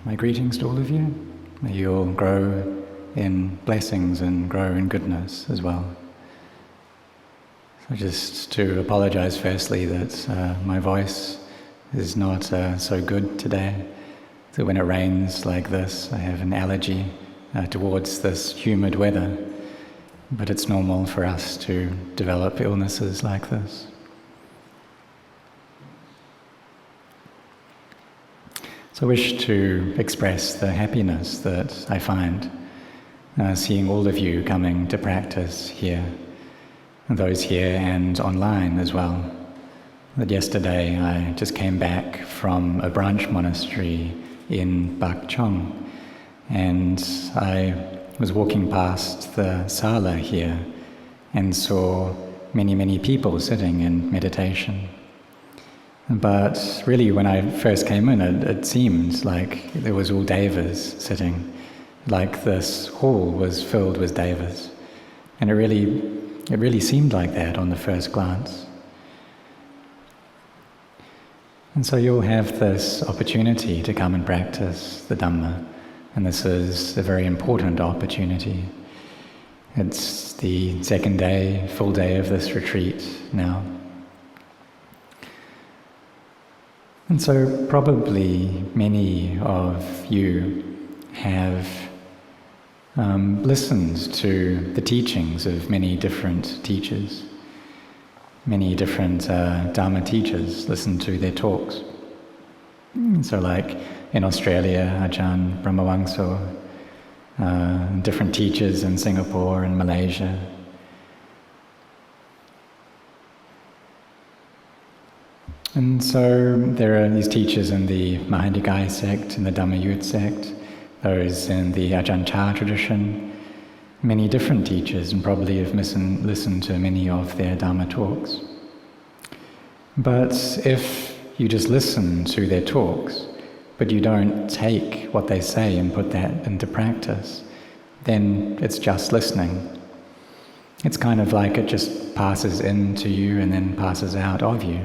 My greetings to all of you. May you all grow in blessings and grow in goodness as well. So just to apologize firstly that my voice is not so good today. So when it rains like this, I have an allergy towards this humid weather. But it's normal for us to develop illnesses like this. So I wish to express the happiness that I find seeing all of you coming to practice here, and those here and online as well. That yesterday I just came back from a branch monastery in Bak Chong, and I was walking past the sala here and saw many people sitting in meditation. But really when I first came in, it seemed like there was all devas sitting, like this hall was filled with devas. And it really seemed like that on the first glance. And so you'll have this opportunity to come and practice the Dhamma. And this is a very important opportunity. It's the second day, full day of this retreat now. And so probably many of you have listened to the teachings of many different teachers. Many different Dhamma teachers listened to their talks. So like in Australia, Ajahn Brahmavamso, different teachers in Singapore and Malaysia. And so there are these teachers in the Mahanikaya sect, in the Dhammayut sect, those in the Ajahn Chah tradition, many different teachers, and probably have listened to many of their Dhamma talks. But if you just listen to their talks, but you don't take what they say and put that into practice, then it's just listening. It's kind of like it just passes into you and then passes out of you.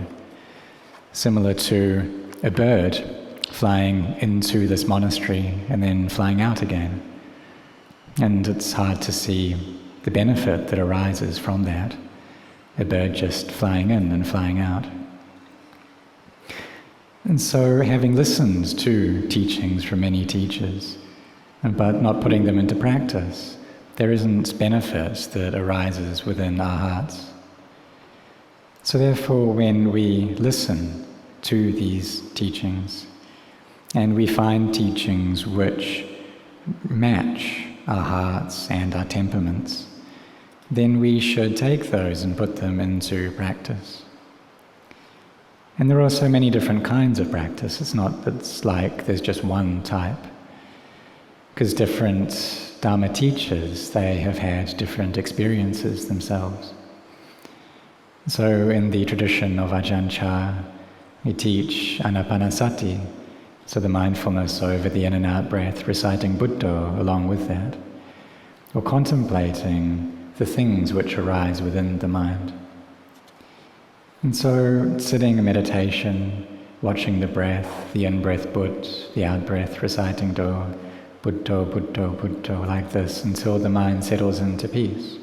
Similar to a bird flying into this monastery and then flying out again. And it's hard to see the benefit that arises from that. A bird just flying in and flying out. And so having listened to teachings from many teachers, but not putting them into practice, there isn't benefit that arises within our hearts. So therefore, when we listen to these teachings, and we find teachings which match our hearts and our temperaments, then we should take those and put them into practice. And there are so many different kinds of practice. It's not that it's like there's just one type. Because different Dhamma teachers, they have had different experiences themselves. So in the tradition of Ajahn Chah, we teach anapanasati, so the mindfulness over the in and out breath, reciting Buddha along with that, or contemplating the things which arise within the mind. And so sitting in meditation, watching the breath, the in-breath Buddha, the out-breath reciting Do, Buddha, Buddha, Buddha, like this, until the mind settles into peace.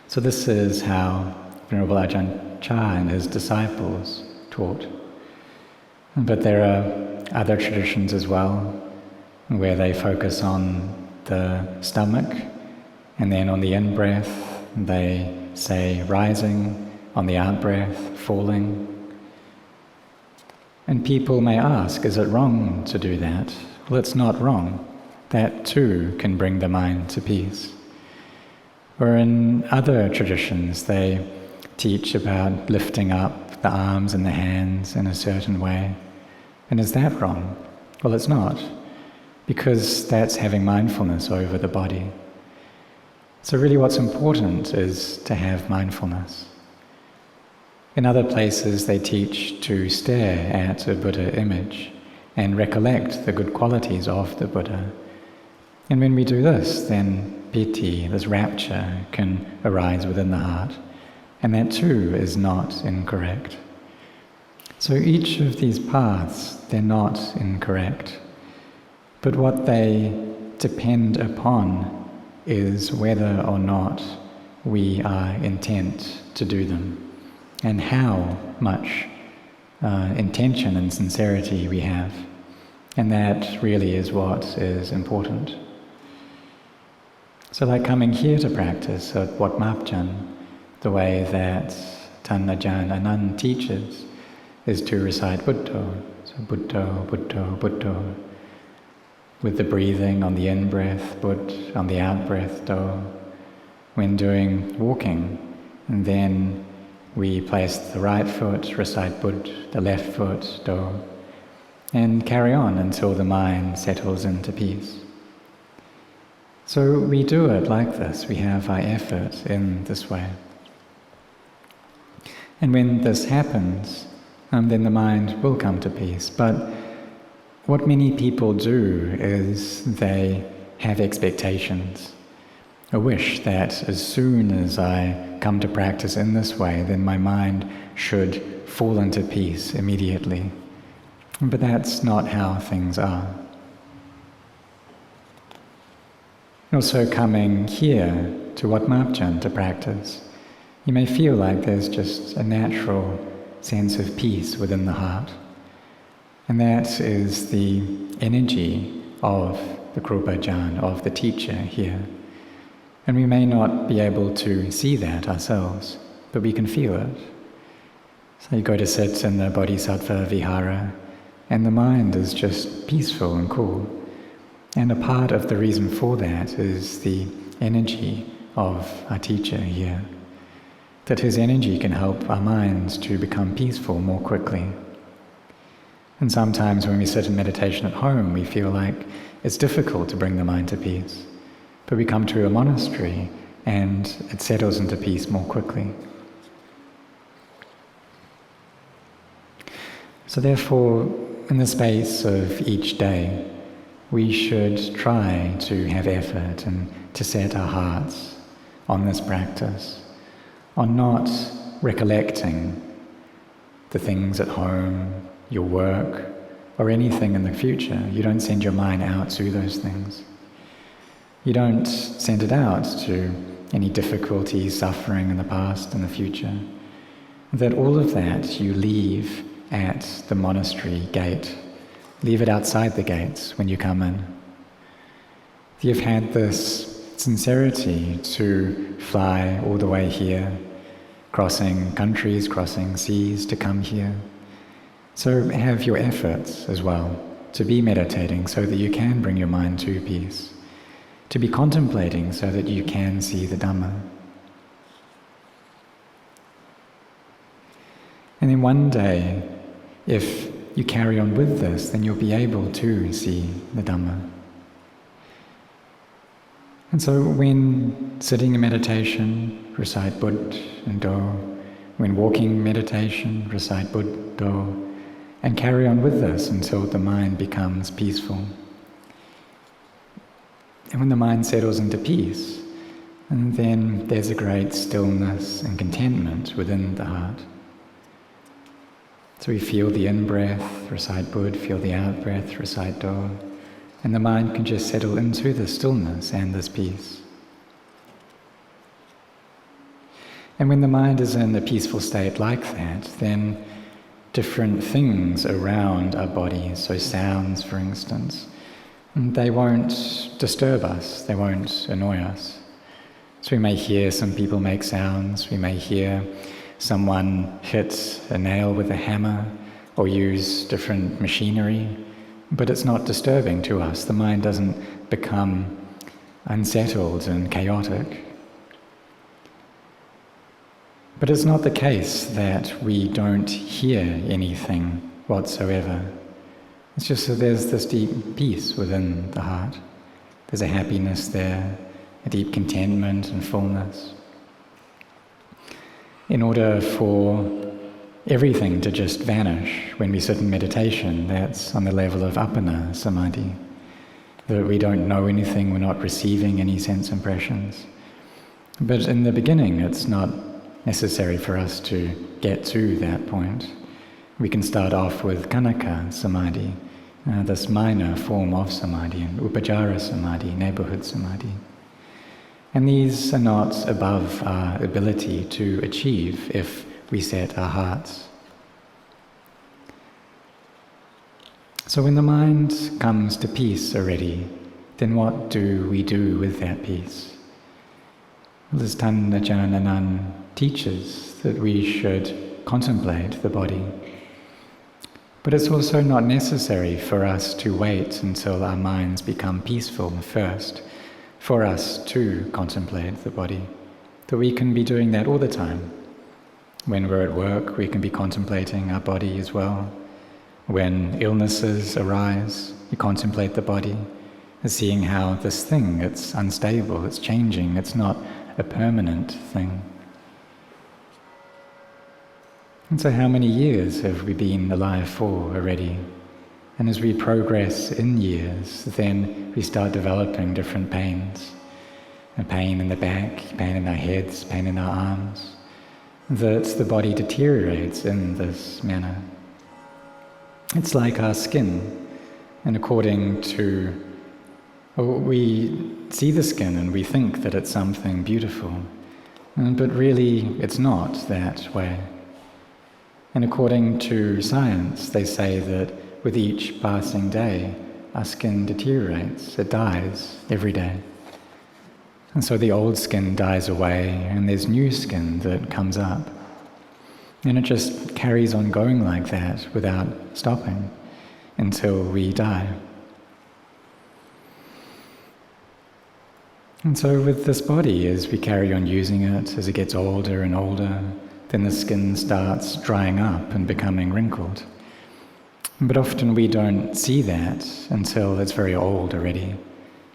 So this is how Venerable Ajahn Chah and his disciples taught. But there are other traditions as well, where they focus on the stomach, and then on the in-breath they say rising, on the out-breath falling. And people may ask, is it wrong to do that? Well, it's not wrong. That too can bring the mind to peace. Or in other traditions, they teach about lifting up the arms and the hands in a certain way. And is that wrong? Well, it's not, because that's having mindfulness over the body. So really what's important is to have mindfulness. In other places they teach to stare at a Buddha image and recollect the good qualities of the Buddha. And when we do this, then piti, this rapture, can arise within the heart. And that too is not incorrect. So each of these paths, they're not incorrect, but what they depend upon is whether or not we are intent to do them, and how much intention and sincerity we have. And that really is what is important. So like coming here to practice at Wat Mapjan, the way that Ajahn Anan teaches is to recite Buddho. So Buddho, Buddho, Buddho. With the breathing on the in-breath, Bud, on the out-breath, Do. When doing walking, and then we place the right foot, recite Bud, the left foot, Do, and carry on until the mind settles into peace. So we do it like this, we have our effort in this way. And when this happens, then the mind will come to peace. But what many people do is they have expectations, a wish that as soon as I come to practice in this way, then my mind should fall into peace immediately. But that's not how things are. Also coming here to Wat Mapjan to practice, you may feel like there's just a natural sense of peace within the heart. And that is the energy of the Krupa Ajahn, of the teacher here. And we may not be able to see that ourselves, but we can feel it. So you go to sit in the Bodhisattva Vihara, and the mind is just peaceful and cool. And a part of the reason for that is the energy of our teacher here. That his energy can help our minds to become peaceful more quickly. And sometimes when we sit in meditation at home, we feel like it's difficult to bring the mind to peace. But we come to a monastery and it settles into peace more quickly. So therefore, in the space of each day, we should try to have effort and to set our hearts on this practice, on not recollecting the things at home, your work, or anything in the future. You don't send your mind out to those things. You don't send it out to any difficulty, suffering in the past and the future. That all of that you leave at the monastery gate. Leave it outside the gates when you come in. You've had this sincerity to fly all the way here, crossing countries, crossing seas to come here. So have your efforts as well to be meditating so that you can bring your mind to peace, to be contemplating so that you can see the Dhamma. And then one day, if you carry on with this, then you'll be able to see the Dhamma. And so when sitting in meditation, recite Bud and Do. When walking meditation, recite Bud, Do. And carry on with this until the mind becomes peaceful. And when the mind settles into peace, and then there's a great stillness and contentment within the heart. So we feel the in-breath, recite Bud, feel the out-breath, recite Do, and the mind can just settle into the stillness and this peace. And when the mind is in a peaceful state like that, then different things around our bodies, so sounds for instance, they won't disturb us, they won't annoy us. So we may hear some people make sounds, we may hear someone hit a nail with a hammer or use different machinery, but it's not disturbing to us. The mind doesn't become unsettled and chaotic. But it's not the case that we don't hear anything whatsoever. It's just that there's this deep peace within the heart. There's a happiness there, a deep contentment and fullness. In order for everything to just vanish when we sit in meditation, that's on the level of appana samadhi. That we don't know anything, we're not receiving any sense impressions. But in the beginning, it's not necessary for us to get to that point. We can start off with Kanaka Samadhi, this minor form of Samadhi, and Upajara Samadhi, neighborhood Samadhi. And these are not above our ability to achieve if we set our hearts. So when the mind comes to peace already, then what do we do with that peace? Well, as Ajahn Anan teaches that we should contemplate the body. But it's also not necessary for us to wait until our minds become peaceful first for us to contemplate the body. That we can be doing that all the time. When we're at work, we can be contemplating our body as well. When illnesses arise, we contemplate the body, seeing how this thing, it's unstable, it's changing, it's not a permanent thing. And so how many years have we been alive for already? And as we progress in years, then we start developing different pains. A pain in the back, pain in our heads, pain in our arms. That the body deteriorates in this manner. It's like our skin. And according to, we see the skin and we think that it's something beautiful. But really, it's not that way. And according to science, they say that with each passing day, our skin deteriorates, it dies every day. And so the old skin dies away and there's new skin that comes up. And it just carries on going like that without stopping until we die. And so with this body, as we carry on using it, as it gets older and older, then the skin starts drying up and becoming wrinkled. But often we don't see that until it's very old already.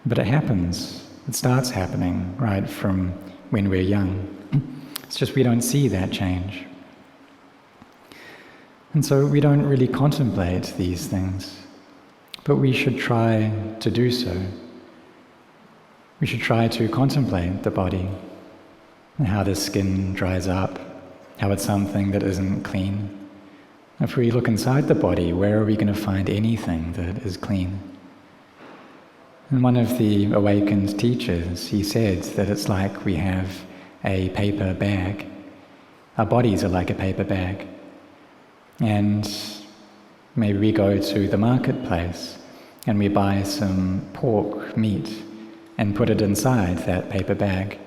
But it happens. It starts happening right from when we're young. It's just we don't see that change. And so we don't really contemplate these things. But we should try to do so. We should try to contemplate the body and how the skin dries up, how it's something that isn't clean. If we look inside the body, where are we going to find anything that is clean? And one of the awakened teachers, he said that it's like we have a paper bag. Our bodies are like a paper bag. And maybe we go to the marketplace and we buy some pork meat and put it inside that paper bag.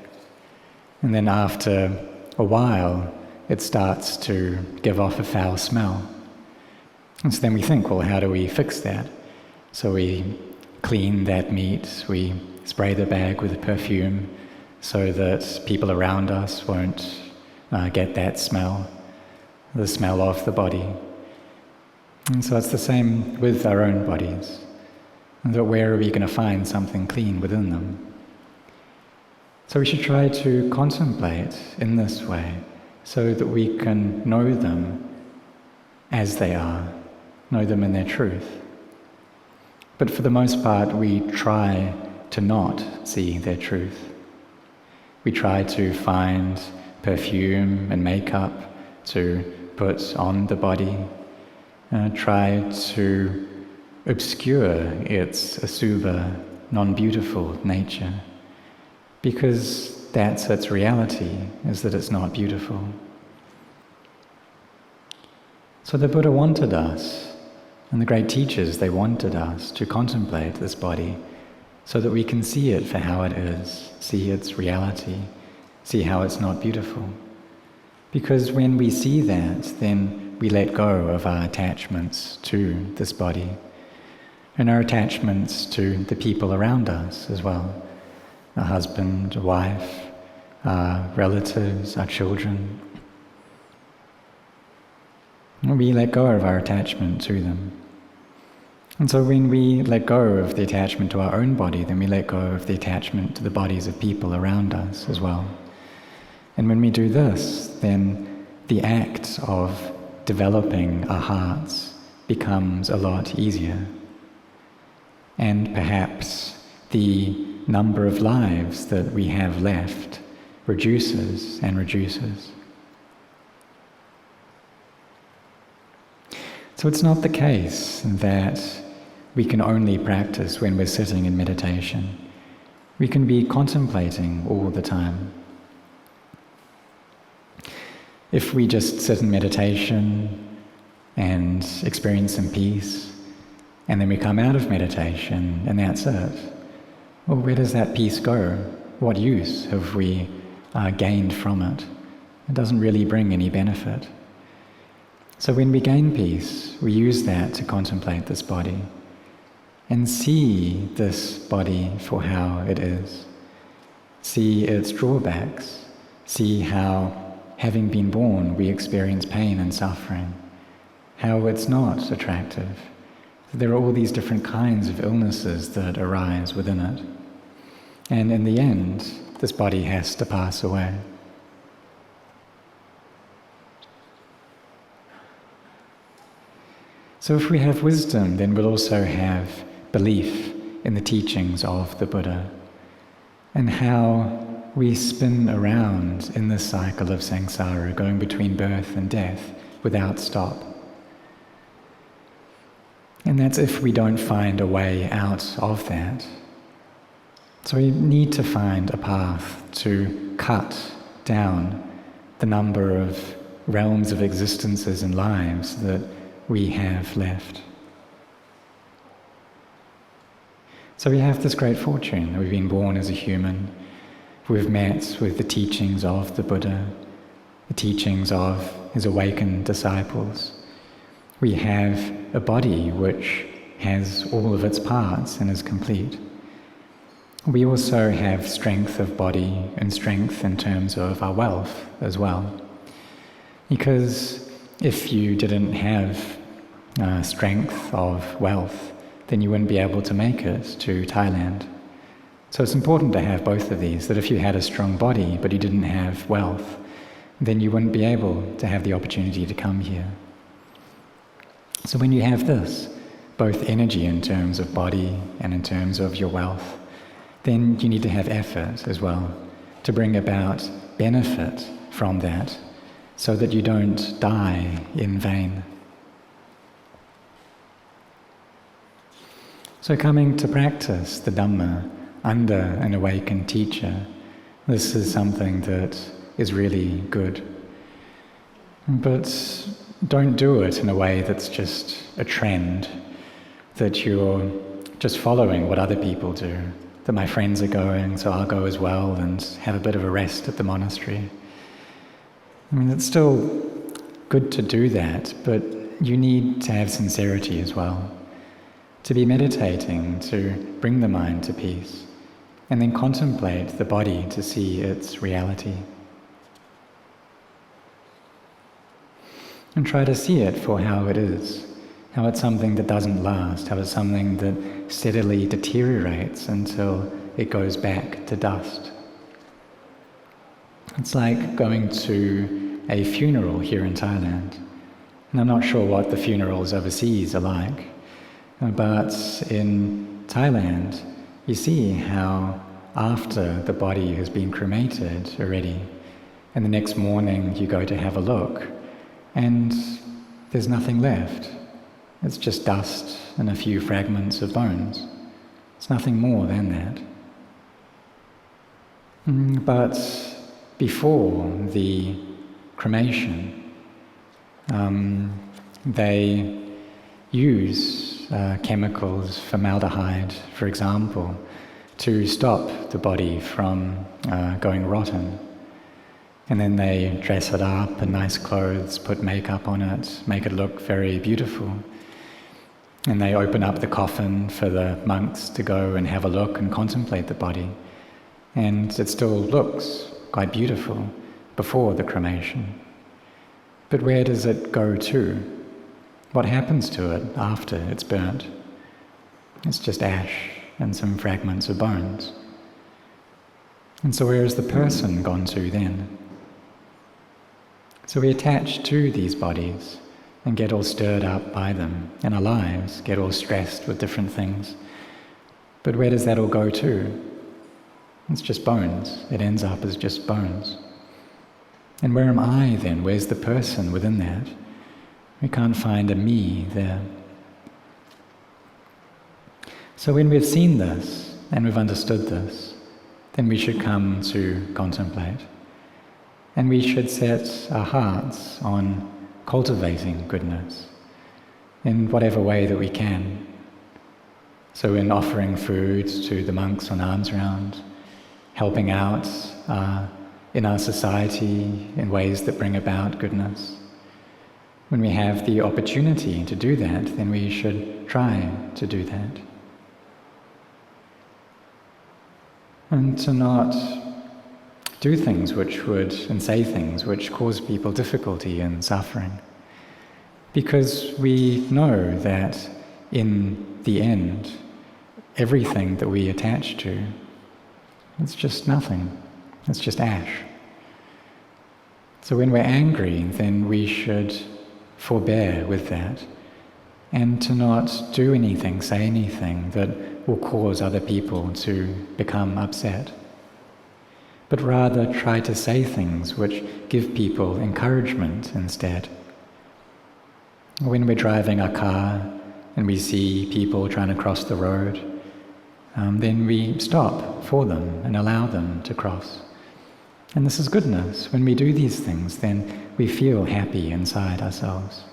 And then after a while, it starts to give off a foul smell. And so then we think, well, how do we fix that? So we clean that meat, we spray the bag with perfume so that people around us won't get that smell, the smell of the body. And so it's the same with our own bodies. That where are we going to find something clean within them? So we should try to contemplate in this way so that we can know them as they are, know them in their truth. But for the most part, we try to not see their truth. We try to find perfume and makeup to put on the body, try to obscure its asubha, non-beautiful nature, because that's its reality, is that it's not beautiful. So the Buddha wanted us, and the great teachers, they wanted us to contemplate this body so that we can see it for how it is, see its reality, see how it's not beautiful. Because when we see that, then we let go of our attachments to this body and our attachments to the people around us as well, our husband, wife, our relatives, our children. We let go of our attachment to them. And so when we let go of the attachment to our own body, then we let go of the attachment to the bodies of people around us as well. And when we do this, then the act of developing our hearts becomes a lot easier. And perhaps the number of lives that we have left reduces and reduces. So it's not the case that we can only practice when we're sitting in meditation. We can be contemplating all the time. If we just sit in meditation and experience some peace, and then we come out of meditation and that's it, well, where does that peace go? What use have we gained from it? It doesn't really bring any benefit. So when we gain peace, we use that to contemplate this body and see this body for how it is. See its drawbacks. See how, having been born, we experience pain and suffering. How it's not attractive. There are all these different kinds of illnesses that arise within it. And in the end, this body has to pass away. So if we have wisdom, then we'll also have belief in the teachings of the Buddha and how we spin around in this cycle of samsara, going between birth and death without stop. And that's if we don't find a way out of that. So we need to find a path to cut down the number of realms of existences and lives that we have left. So we have this great fortune that we've been born as a human. We've met with the teachings of the Buddha, the teachings of his awakened disciples. We have a body which has all of its parts and is complete. We also have strength of body and strength in terms of our wealth as well. Because if you didn't have strength of wealth, then you wouldn't be able to make it to Thailand. So it's important to have both of these, that if you had a strong body but you didn't have wealth, then you wouldn't be able to have the opportunity to come here. So when you have this, both energy in terms of body and in terms of your wealth, then you need to have effort as well to bring about benefit from that so that you don't die in vain. So coming to practice the Dhamma under an awakened teacher, this is something that is really good. But don't do it in a way that's just a trend, that you're just following what other people do, that my friends are going, so I'll go as well and have a bit of a rest at the monastery. I mean, it's still good to do that, but you need to have sincerity as well. To be meditating, to bring the mind to peace, and then contemplate the body to see its reality. And try to see it for how it is, how it's something that doesn't last, how it's something that steadily deteriorates until it goes back to dust. It's like going to a funeral here in Thailand. And I'm not sure what the funerals overseas are like, but in Thailand, you see how after the body has been cremated already, and the next morning you go to have a look, and there's nothing left. It's just dust and a few fragments of bones. It's nothing more than that. But before the cremation, they use chemicals, formaldehyde, for example, to stop the body from going rotten. And then they dress it up in nice clothes, put makeup on it, make it look very beautiful. And they open up the coffin for the monks to go and have a look and contemplate the body. And it still looks quite beautiful before the cremation. But where does it go to? What happens to it after it's burnt? It's just ash and some fragments of bones. And so where is the person gone to then? So we attach to these bodies and get all stirred up by them, and our lives get all stressed with different things. But where does that all go to? It's just bones. It ends up as just bones. And where am I then? Where's the person within that? We can't find a me there. So when we've seen this and we've understood this, then we should come to contemplate. And we should set our hearts on cultivating goodness in whatever way that we can. So in offering food to the monks on alms round, helping out in our society in ways that bring about goodness. When we have the opportunity to do that, then we should try to do that. And to not do things and say things which cause people difficulty and suffering. Because we know that in the end, everything that we attach to, it's just nothing. It's just ash. So when we're angry, then we should forbear with that, and to not do anything, say anything that will cause other people to become upset, but rather try to say things which give people encouragement instead. When we're driving our car and we see people trying to cross the road, then we stop for them and allow them to cross. And this is goodness. When we do these things, then we feel happy inside ourselves.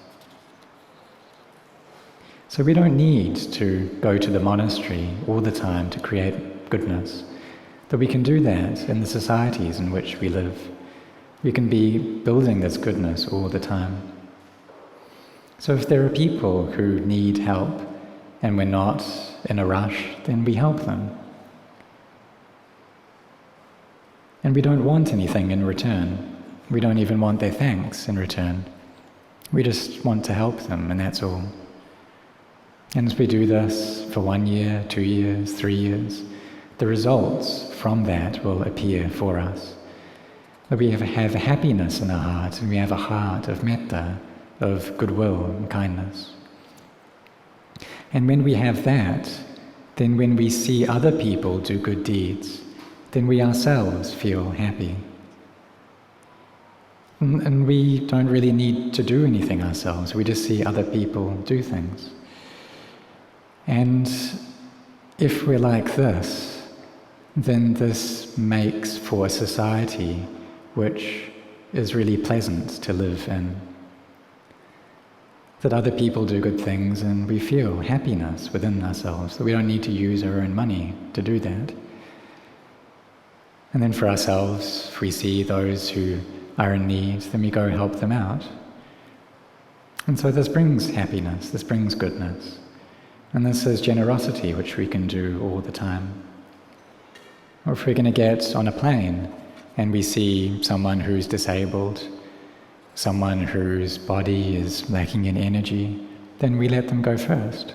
So we don't need to go to the monastery all the time to create goodness. But we can do that in the societies in which we live. We can be building this goodness all the time. So if there are people who need help and we're not in a rush, then we help them. And we don't want anything in return. We don't even want their thanks in return. We just want to help them, and that's all. And as we do this for 1 year, 2 years, 3 years, the results from that will appear for us. That we have a happiness in our heart, and we have a heart of metta, of goodwill and kindness. And when we have that, then when we see other people do good deeds, then we ourselves feel happy. And we don't really need to do anything ourselves, we just see other people do things. And if we're like this, then this makes for a society which is really pleasant to live in. That other people do good things and we feel happiness within ourselves, that we don't need to use our own money to do that. And then for ourselves, if we see those who are in need, then we go help them out. And so this brings happiness, this brings goodness. And this is generosity, which we can do all the time. Or if we're going to get on a plane and we see someone who's disabled, someone whose body is lacking in energy, then we let them go first.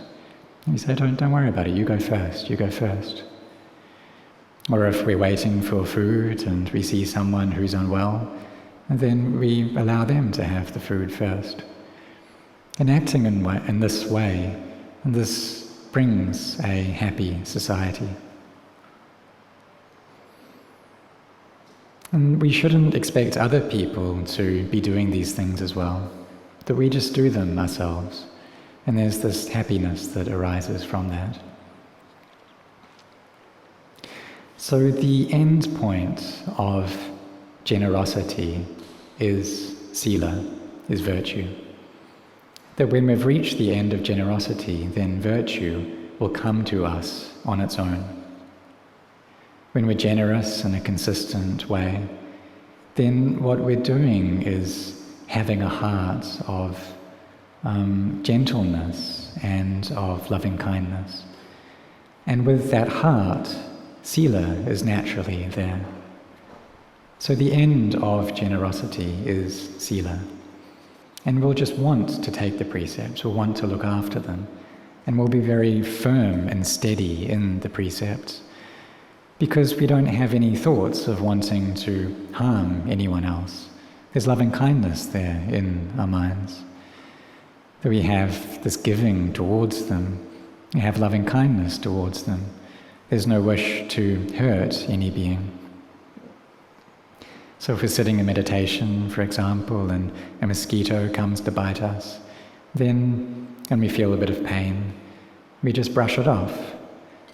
We say, don't worry about it, you go first, you go first. Or if we're waiting for food and we see someone who's unwell, then we allow them to have the food first. And acting in this way, and this brings a happy society. And we shouldn't expect other people to be doing these things as well, that we just do them ourselves. And there's this happiness that arises from that. So the end point of generosity is sila, is virtue. That when we've reached the end of generosity, then virtue will come to us on its own. When we're generous in a consistent way, then what we're doing is having a heart of gentleness and of loving kindness. And with that heart, sila is naturally there. So the end of generosity is sila. And we'll just want to take the precepts, we'll want to look after them, and we'll be very firm and steady in the precepts, because we don't have any thoughts of wanting to harm anyone else. There's loving kindness there in our minds. That we have this giving towards them, we have loving kindness towards them. There's no wish to hurt any being. So if we're sitting in meditation, for example, and a mosquito comes to bite us, then when we feel a bit of pain, we just brush it off.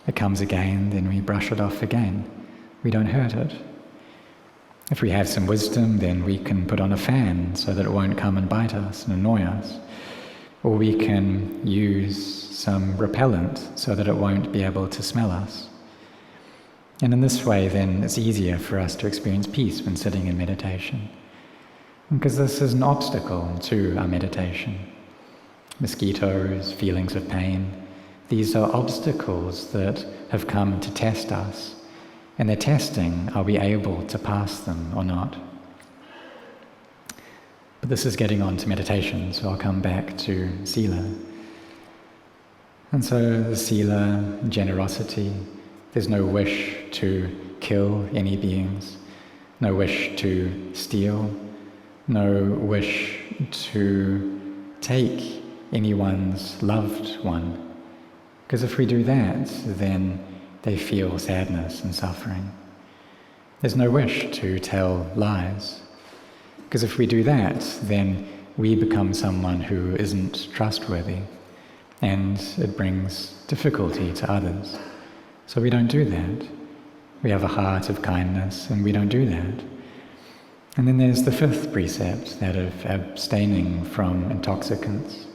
It comes again, then we brush it off again. We don't hurt it. If we have some wisdom, then we can put on a fan so that it won't come and bite us and annoy us. Or we can use some repellent so that it won't be able to smell us. And in this way, then, it's easier for us to experience peace when sitting in meditation. Because this is an obstacle to our meditation. Mosquitoes, feelings of pain, these are obstacles that have come to test us. And they're testing, are we able to pass them or not? But this is getting on to meditation, so I'll come back to sila. And so the sila, generosity, there's no wish to kill any beings, no wish to steal, no wish to take anyone's loved one. Because if we do that, then they feel sadness and suffering. There's no wish to tell lies. Because if we do that, then we become someone who isn't trustworthy, and it brings difficulty to others. So we don't do that. We have a heart of kindness, and we don't do that. And then there's the fifth precept, that of abstaining from intoxicants.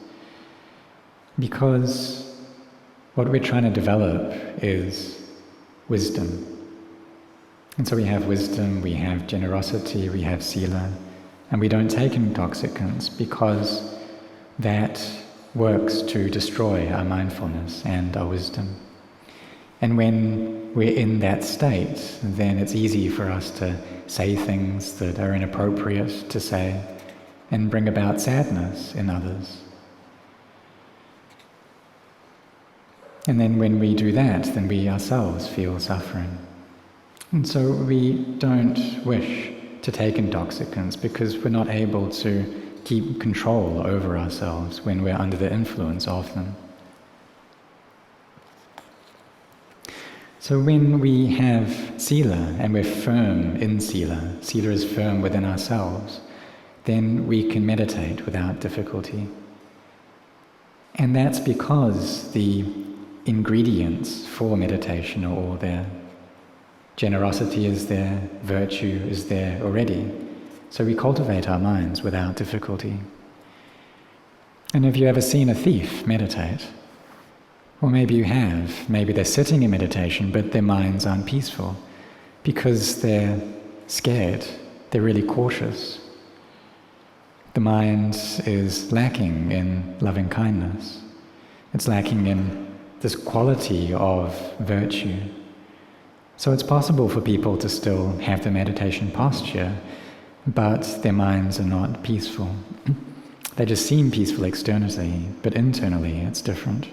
Because what we're trying to develop is wisdom. And so we have wisdom, we have generosity, we have sila, and we don't take intoxicants because that works to destroy our mindfulness and our wisdom. And when we're in that state, then it's easy for us to say things that are inappropriate to say and bring about sadness in others. And then when we do that, then we ourselves feel suffering. And so we don't wish to take intoxicants because we're not able to keep control over ourselves when we're under the influence of them. So when we have sila and we're firm in sila, sila is firm within ourselves, then we can meditate without difficulty. And that's because the ingredients for meditation are all there. Generosity is there, virtue is there already. So we cultivate our minds without difficulty. And have you ever seen a thief meditate? Or maybe you have. Maybe they're sitting in meditation, but their minds aren't peaceful because they're scared. They're really cautious. The mind is lacking in loving kindness. It's lacking in this quality of virtue. So it's possible for people to still have the meditation posture, but their minds are not peaceful. They just seem peaceful externally, but internally it's different.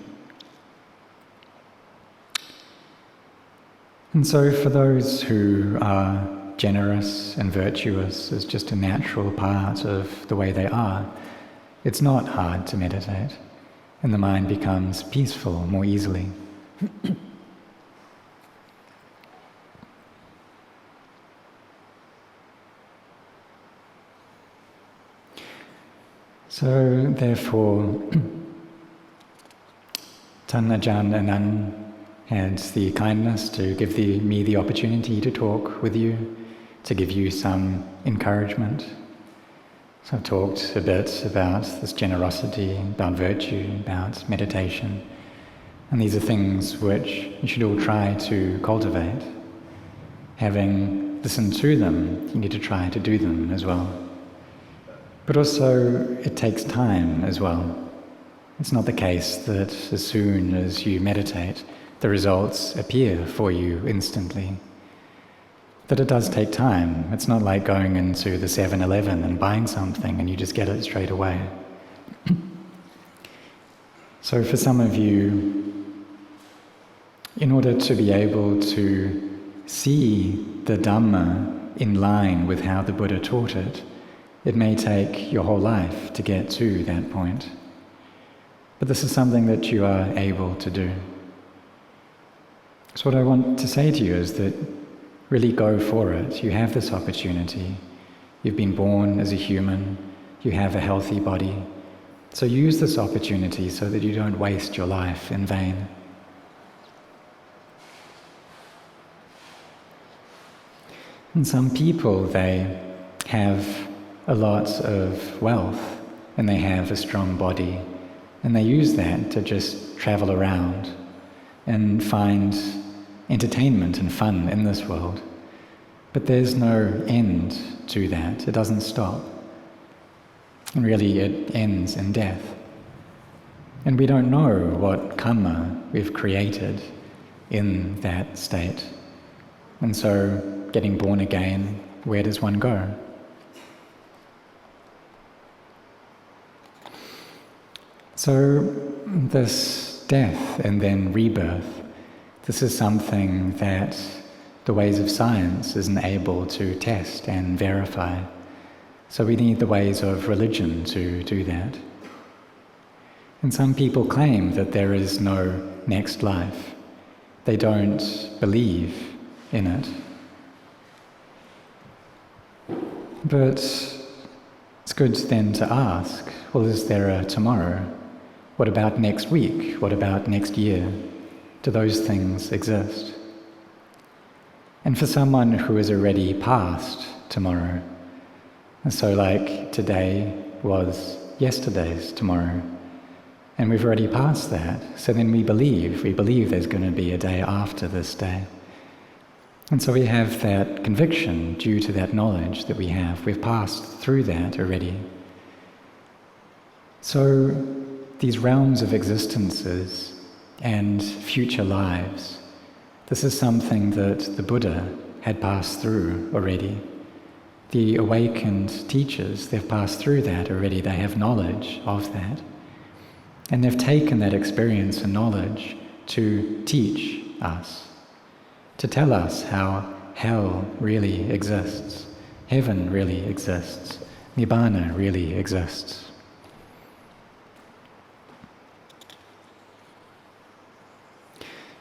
And so for those who are generous and virtuous as just a natural part of the way they are, it's not hard to meditate, and the mind becomes peaceful more easily. So therefore, Ajahn Anan had the kindness to give me the opportunity to talk with you, to give you some encouragement. So I've talked a bit about this generosity, about virtue, about meditation, and these are things which you should all try to cultivate. Having listened to them, you need to try to do them as well. But also, it takes time as well. It's not the case that as soon as you meditate, the results appear for you instantly. That it does take time. It's not like going into the 7-Eleven and buying something and you just get it straight away. So for some of you, in order to be able to see the Dhamma in line with how the Buddha taught it, it may take your whole life to get to that point. But this is something that you are able to do. So what I want to say to you is that really go for it. You have this opportunity. You've been born as a human. You have a healthy body. So use this opportunity so that you don't waste your life in vain. And some people, they have a lot of wealth and they have a strong body, and they use that to just travel around and find entertainment and fun in this world. But there's no end to that. It doesn't stop. And really it ends in death. And we don't know what karma we've created in that state. And so, getting born again, where does one go? So, this death and then rebirth, this is something that the ways of science isn't able to test and verify. So we need the ways of religion to do that. And some people claim that there is no next life. They don't believe in it. But it's good then to ask, well, is there a tomorrow? What about next week? What about next year? Do those things exist? And for someone who is already past tomorrow, so like today was yesterday's tomorrow, and we've already passed that, so then we believe there's going to be a day after this day. And so we have that conviction due to that knowledge that we have. We've passed through that already. So these realms of existences and future lives, this is something that the Buddha had passed through already. The awakened teachers, they've passed through that already. They have knowledge of that. And they've taken that experience and knowledge to teach us, to tell us how hell really exists, heaven really exists, Nibbana really exists.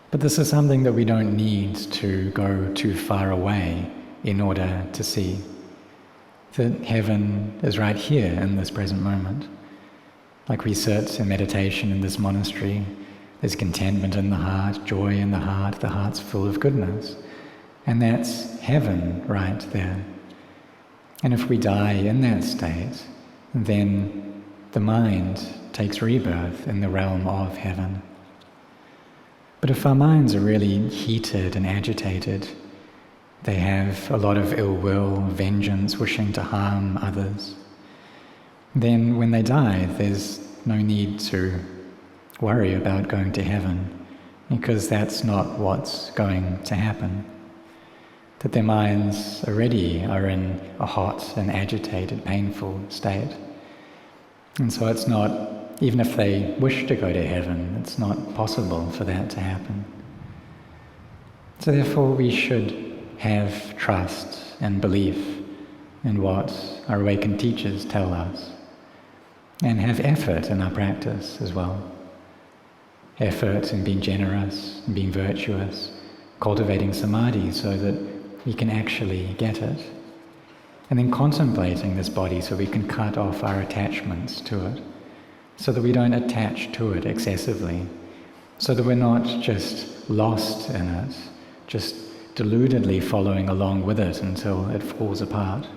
But this is something that we don't need to go too far away in order to see. That heaven is right here in this present moment. Like we sit in meditation in this monastery, there's contentment in the heart, joy in the heart's full of goodness. And that's heaven right there. And if we die in that state, then the mind takes rebirth in the realm of heaven. But if our minds are really heated and agitated, they have a lot of ill will, vengeance, wishing to harm others, then when they die, there's no need to worry about going to heaven, because that's not what's going to happen. That their minds already are in a hot and agitated, painful state. And so it's not, even if they wish to go to heaven, it's not possible for that to happen. So therefore we should have trust and belief in what our awakened teachers tell us, and have effort in our practice as well. Effort in being generous, in being virtuous, cultivating samadhi so that we can actually get it. And then contemplating this body so we can cut off our attachments to it, so that we don't attach to it excessively, so that we're not just lost in it, just deludedly following along with it until it falls apart.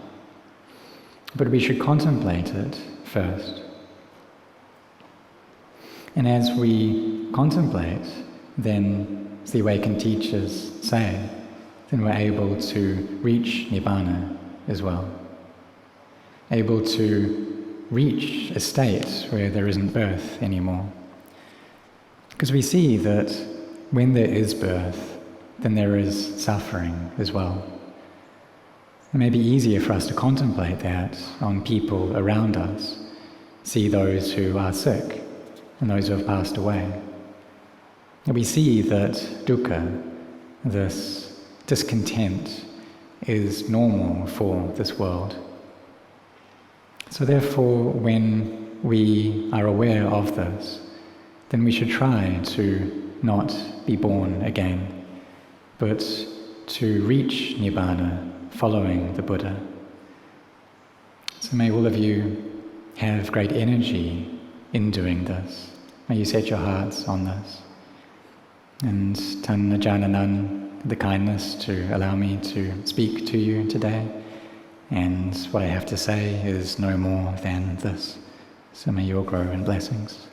But we should contemplate it first. And as we contemplate, then, as the awakened teachers say, then we're able to reach Nibbana as well. Able to reach a state where there isn't birth anymore. Because we see that when there is birth, then there is suffering as well. It may be easier for us to contemplate that on people around us, see those who are sick and those who have passed away. And we see that dukkha, this discontent, is normal for this world. So therefore, when we are aware of this, then we should try to not be born again, but to reach Nibbana following the Buddha. So may all of you have great energy in doing this. May you set your hearts on this. And Tan Ajahn Anan, the kindness to allow me to speak to you today. And what I have to say is no more than this. So may you all grow in blessings.